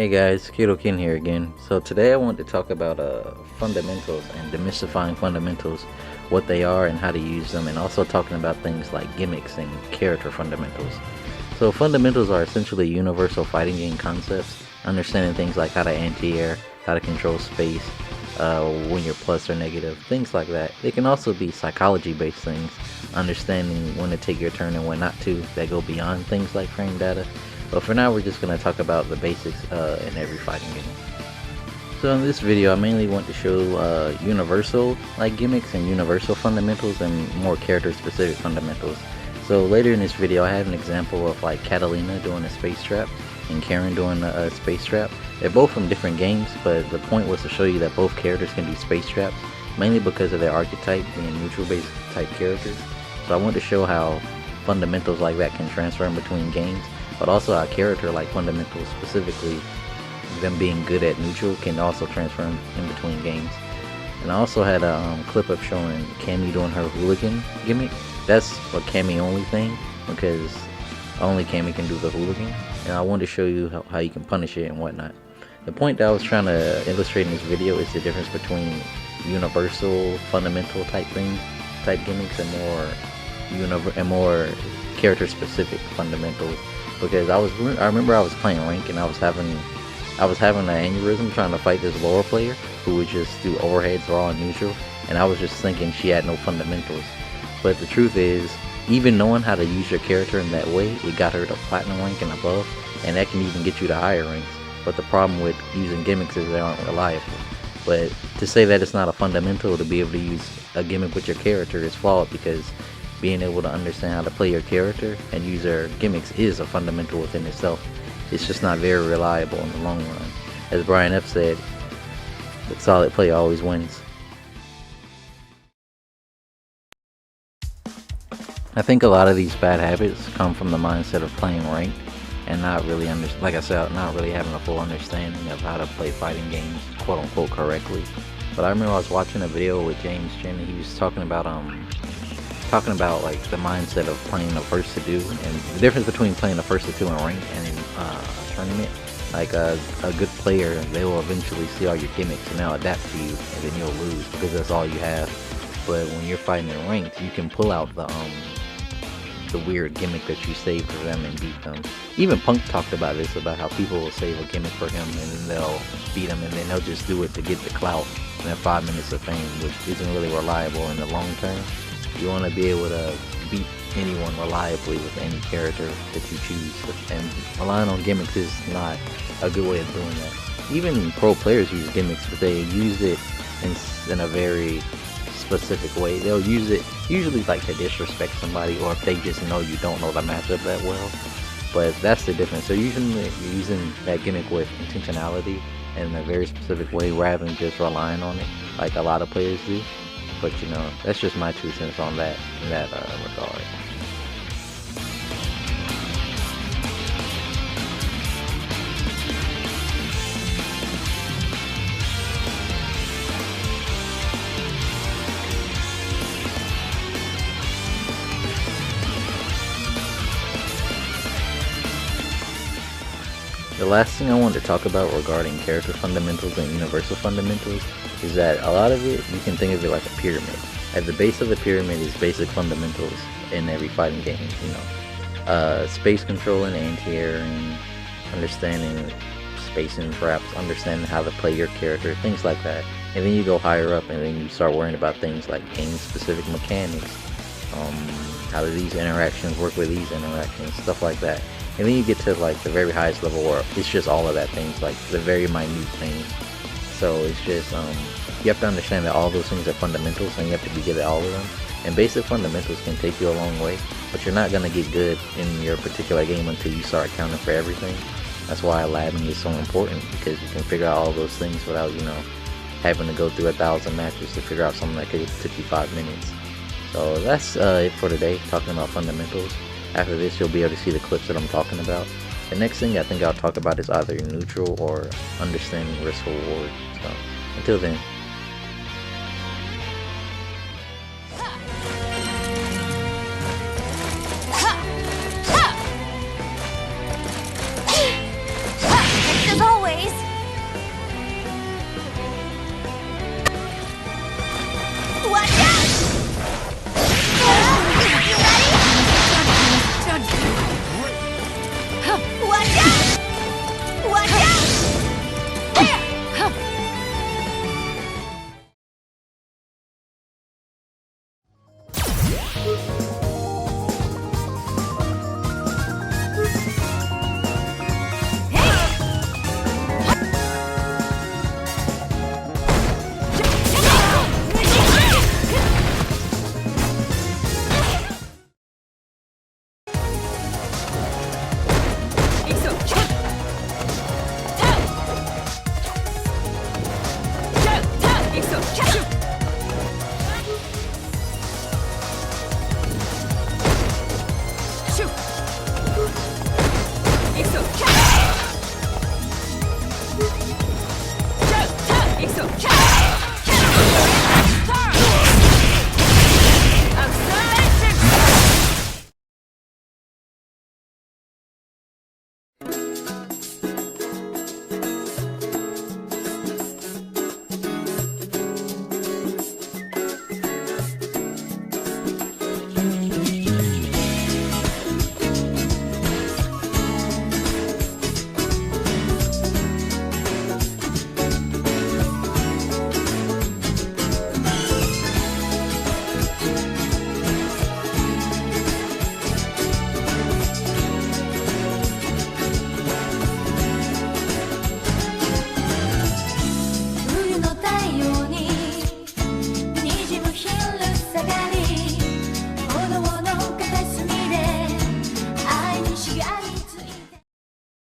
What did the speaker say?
Hey guys, KatoKin here again. So today I want to talk about fundamentals and demystifying fundamentals, what they are and how to use them, and also talking about things like gimmicks and character fundamentals. So fundamentals are essentially universal fighting game concepts, understanding things like how to anti-air, how to control space, when you're plus or negative, things like that. They can also be psychology-based things, understanding when to take your turn and when not to, that go beyond things like frame data. But for now, we're just going to talk about the basics in every fighting game. So in this video, I mainly want to show universal like gimmicks and universal fundamentals and more character-specific fundamentals. So later in this video, I have an example of like Catalina doing a space trap and Karen doing a space trap. They're both from different games, but the point was to show you that both characters can be space traps, mainly because of their archetype being neutral-based type characters. So I want to show how fundamentals like that can transfer in between games, but also a character like fundamentals, specifically them being good at neutral, can also transfer in between games. And I also had a clip of showing Cammy doing her hooligan gimmick. That's a Cammy only thing, because only Cammy can do the hooligan, and I wanted to show you how you can punish it and whatnot. The point that I was trying to illustrate in this video is the difference between universal fundamental type things, type gimmicks, and more character specific fundamentals. Because I remember I was playing rank and I was having an aneurysm trying to fight this lower player who would just do overheads raw and neutral, and I was just thinking she had no fundamentals. But the truth is, even knowing how to use your character in that way, it got her to platinum rank and above, and that can even get you to higher ranks. But the problem with using gimmicks is they aren't reliable. But to say that it's not a fundamental to be able to use a gimmick with your character is flawed, because being able to understand how to play your character and use their gimmicks is a fundamental within itself. It's just not very reliable in the long run. As Brian F said, the solid play always wins. I think a lot of these bad habits come from the mindset of playing ranked and not really like I said, not really having a full understanding of how to play fighting games quote unquote correctly. But I remember I was watching a video with James Chin, and he was talking about like the mindset of playing the first to do and the difference between playing the first to two in ranked and in a tournament. Like a good player, they will eventually see all your gimmicks and they'll adapt to you, and then you'll lose because that's all you have. But when you're fighting in ranked, you can pull out the weird gimmick that you saved for them and beat them. Even Punk talked about this, about how people will save a gimmick for him and then they'll beat him, and then they'll just do it to get the clout and that 5 minutes of fame, which isn't really reliable in the long term. You want to be able to beat anyone reliably with any character that you choose, and relying on gimmicks is not a good way of doing that. Even pro players use gimmicks, but they use it in a very specific way. They'll use it usually like to disrespect somebody, or if they just know you don't know the matchup that well. But that's the difference. So usually you're using that gimmick with intentionality and in a very specific way, rather than just relying on it like a lot of players do. But you know, that's just my 2 cents on that in that regard. The last thing I want to talk about regarding character fundamentals and universal fundamentals is that a lot of it, you can think of it like a pyramid. At the base of the pyramid is basic fundamentals in every fighting game, space controlling, anti-airing, understanding spacing traps, understanding how to play your character, things like that. And then you go higher up and then you start worrying about things like game-specific mechanics, how do these interactions work with these interactions, stuff like that. And then you get to like the very highest level where it's just all of that things, like the very minute things. So it's just, you have to understand that all those things are fundamentals, and you have to be good at all of them. And basic fundamentals can take you a long way, but you're not going to get good in your particular game until you start accounting for everything. That's why labbing is so important, because you can figure out all those things without, having to go through 1,000 matches to figure out something that could take you 5 minutes. So that's it for today, talking about fundamentals. After this, you'll be able to see the clips that I'm talking about. The next thing I think I'll talk about is either neutral or understanding risk reward. So until then. As always. 行くぞ。